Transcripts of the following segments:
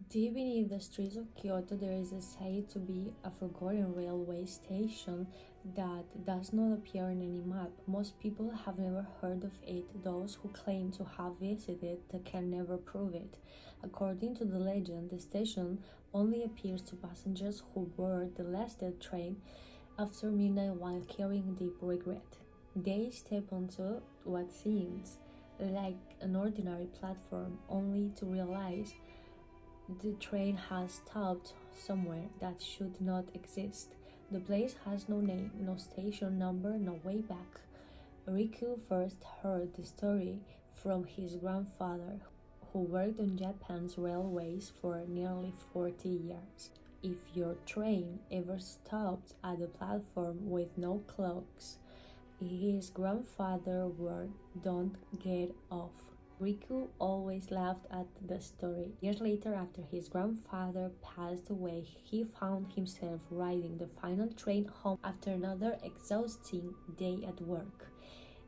Deep beneath the streets of Kyoto, there is said to be a forgotten railway station that does not appear in any map. Most people have never heard of it. Those who claim to have visited it can never prove it. According to the legend, the station only appears to passengers who board the last train after midnight while carrying deep regret. They step onto what seems like an ordinary platform only to realize the train has stopped somewhere that should not exist. The place has no name, no station number, no way back. Riku first heard the story from his grandfather, who worked on Japan's railways for nearly 40 years. If your train ever stopped at a platform with no clocks, his grandfather word, "Don't get off." Riku always laughed at the story. Years later, after his grandfather passed away, he found himself riding the final train home after another exhausting day at work.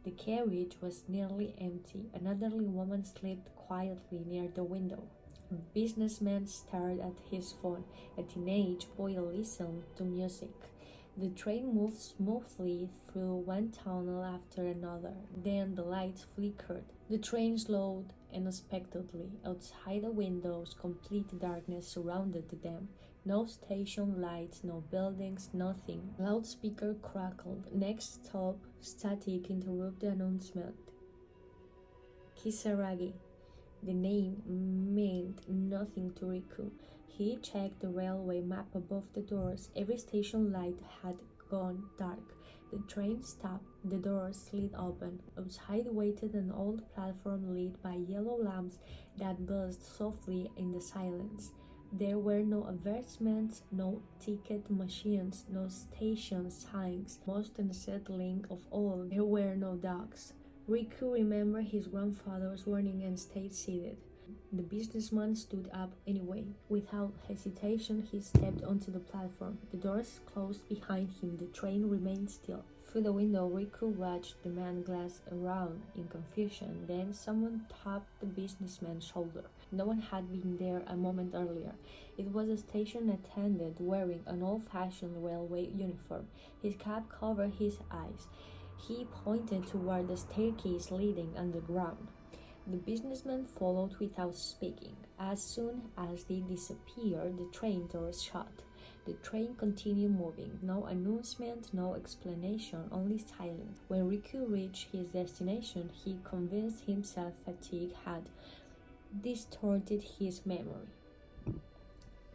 The carriage was nearly empty. An elderly woman slept quietly near the window. A businessman stared at his phone. A teenage boy listened to music. The train moved smoothly through one tunnel after another. Then the lights flickered. The train slowed unexpectedly. Outside the windows, complete darkness surrounded them. No station lights, no buildings, nothing. Loudspeaker crackled. Next stop, static interrupted the announcement. Kisaragi. The name meant nothing to Riku. He checked the railway map above the doors. Every station light had gone dark. The train stopped. The doors slid open. Outside waited an old platform lit by yellow lamps that buzzed softly in the silence. There were no advertisements, no ticket machines, no station signs. Most unsettling of all, there were no dogs. Riku remembered his grandfather's warning and stayed seated. The businessman stood up anyway. Without hesitation, he stepped onto the platform. The doors closed behind him. The train remained still. Through the window, Riku watched the man glance around in confusion. Then someone tapped the businessman's shoulder. No one had been there a moment earlier. It was a station attendant wearing an old-fashioned railway uniform. His cap covered his eyes. He pointed toward the staircase leading underground. The businessman followed without speaking. As soon as they disappeared, the train doors shut. The train continued moving. No announcement, no explanation, only silence. When Riku reached his destination, he convinced himself fatigue had distorted his memory.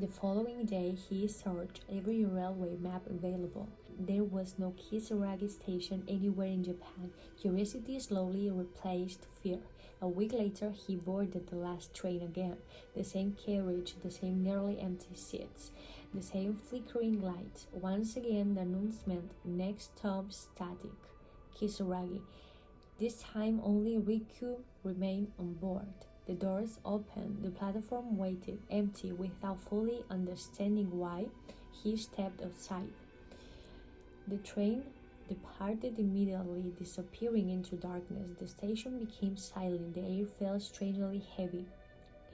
The following day, he searched every railway map available. There was no Kisaragi station anywhere in Japan. Curiosity slowly replaced fear. A week later, he boarded the last train again. The same carriage, the same nearly empty seats, the same flickering lights. Once again, the announcement, next stop static, Kisaragi. This time, only Riku remained on board. The doors opened. The platform waited, empty. Without fully understanding why, he stepped outside. The train departed immediately, disappearing into darkness. The station became silent. The air felt strangely heavy.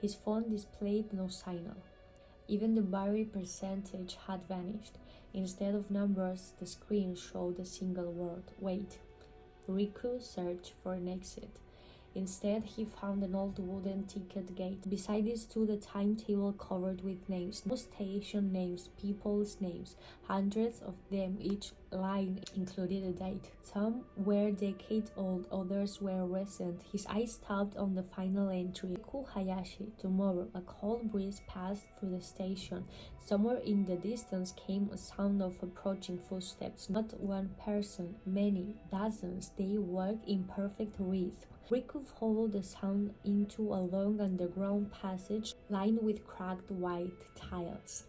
His phone displayed no signal. Even the battery percentage had vanished. Instead of numbers, the screen showed a single word: wait. Riku searched for an exit. Instead, he found an old wooden ticket gate. Beside it stood a timetable covered with names. No station names, people's names. Hundreds of them, each line included a date. Some were decades old, others were recent. His eyes stopped on the final entry. Riku Hayashi. Tomorrow, a cold breeze passed through the station. Somewhere in the distance came a sound of approaching footsteps. Not one person, many, dozens. They walked in perfect rhythm. Riku followed the sound into a long underground passage lined with cracked white tiles.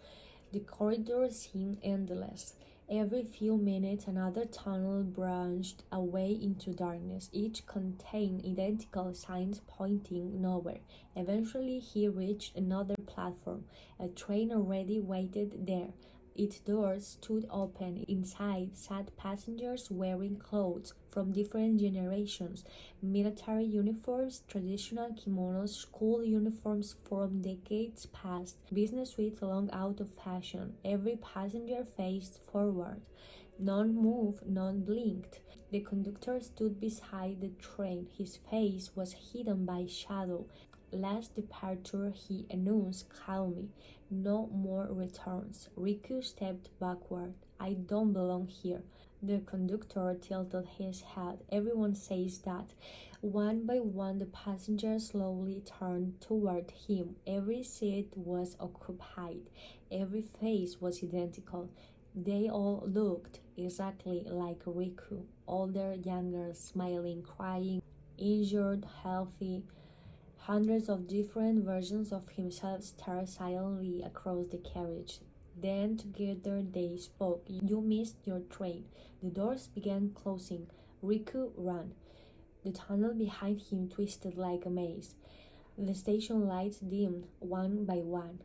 The corridor seemed endless. Every few minutes, another tunnel branched away into darkness. Each contained identical signs pointing nowhere. Eventually, he reached another platform. A train already waited there, Its doors stood open. Inside sat passengers wearing clothes from different generations: military uniforms, traditional kimonos, school uniforms from decades past, business suits long out of fashion. Every passenger faced forward. None moved, none blinked. The conductor stood beside the train. His face was hidden by shadow. Last departure, he announced calmly. No more returns. Riku stepped backward. I don't belong here. The conductor tilted his head. Everyone says that. One by one, the passengers slowly turned toward him. Every seat was occupied. Every face was identical. They all looked exactly like Riku. Older, younger, smiling, crying, injured, healthy. Hundreds of different versions of himself stared silently across the carriage. Then together they spoke. You missed your train. The doors began closing. Riku ran. The tunnel behind him twisted like a maze. The station lights dimmed one by one.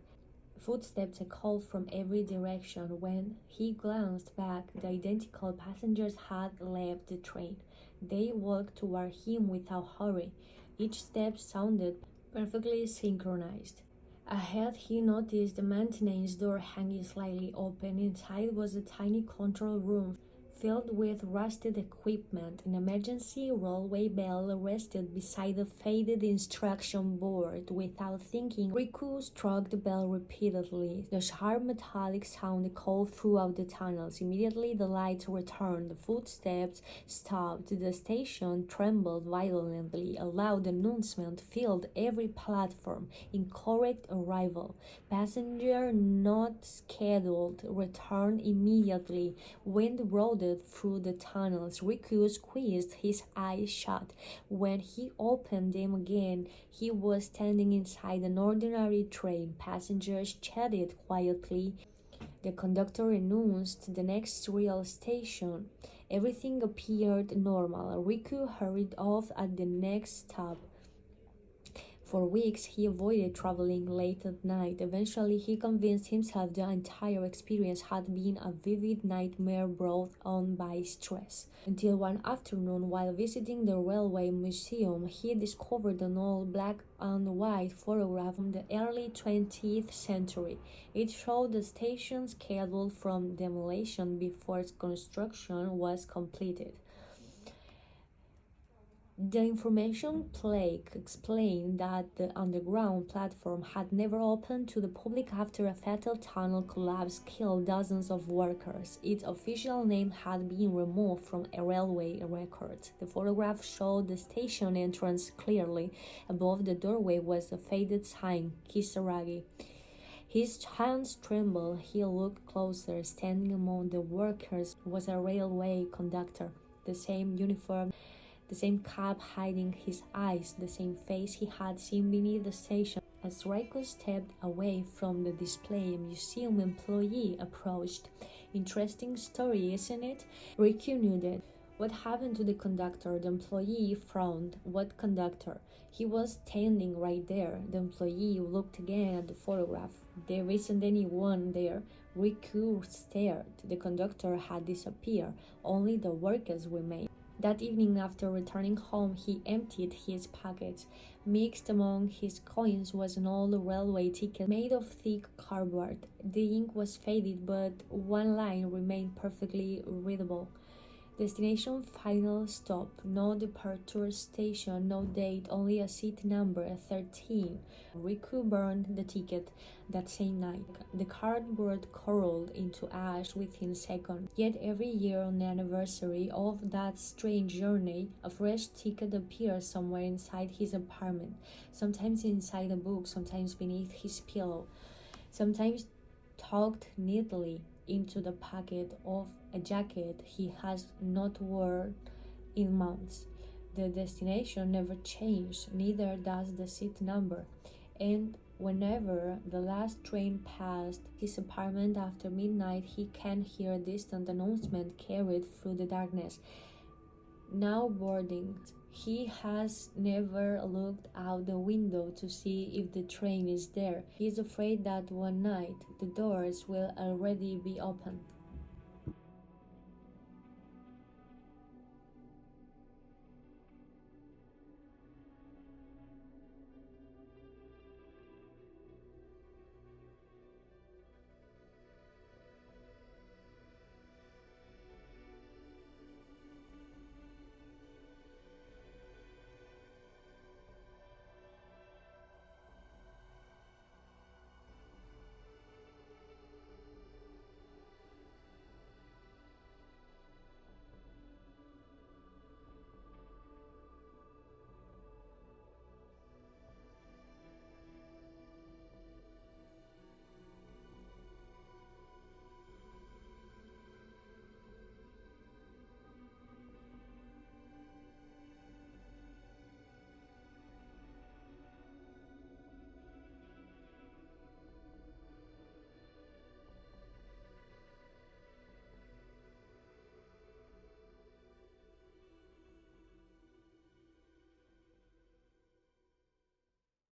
Footsteps echoed from every direction. When he glanced back, the identical passengers had left the train. They walked toward him without hurry. Each step sounded perfectly synchronized. Ahead, he noticed the maintenance door hanging slightly open. Inside was a tiny control room filled with rusted equipment. An emergency railway bell rested beside the faded instruction board. Without thinking, Riku struck the bell repeatedly. The sharp metallic sound echoed throughout the tunnels. Immediately the lights returned. The footsteps stopped. The station trembled violently. A loud announcement filled every platform. Incorrect arrival. Passenger not scheduled. Return immediately. Wind roared through the tunnels. Riku squeezed his eyes shut. When he opened them again, he was standing inside an ordinary train. Passengers chatted quietly. The conductor announced the next rail station. Everything appeared normal. Riku hurried off at the next stop. For weeks, he avoided traveling late at night. Eventually, he convinced himself the entire experience had been a vivid nightmare brought on by stress. Until one afternoon, while visiting the railway museum, he discovered an old black and white photograph from the early 20th century. It showed the station scheduled from demolition before its construction was completed. The information plaque explained that the underground platform had never opened to the public after a fatal tunnel collapse killed dozens of workers. Its official name had been removed from railway records. The photograph showed the station entrance clearly. Above the doorway was a faded sign, Kisaragi. His hands trembled. He looked closer. Standing among the workers was a railway conductor, the same uniform, the same cap hiding his eyes, the same face he had seen beneath the station. As Riku stepped away from the display, a museum employee approached. Interesting story, isn't it? Riku nodded. What happened to the conductor? The employee frowned. What conductor? He was standing right there. The employee looked again at the photograph. There isn't anyone there. Riku stared. The conductor had disappeared. Only the workers remained. That evening, after returning home, he emptied his pockets. Mixed among his coins was an old railway ticket made of thick cardboard. The ink was faded, but one line remained perfectly readable. Destination final stop. No departure station, no date, only a seat number 13. Riku burned the ticket that same night. The cardboard curled into ash within seconds. Yet every year on the anniversary of that strange journey, a fresh ticket appeared somewhere inside his apartment. Sometimes inside a book, sometimes beneath his pillow, sometimes tucked neatly into the pocket of a jacket he has not worn in months. The destination never changed, neither does the seat number. And whenever the last train passed his apartment after midnight, he can hear a distant announcement carried through the darkness. now boarding. He has never looked out the window to see if the train is there. He is afraid that one night the doors will already be open.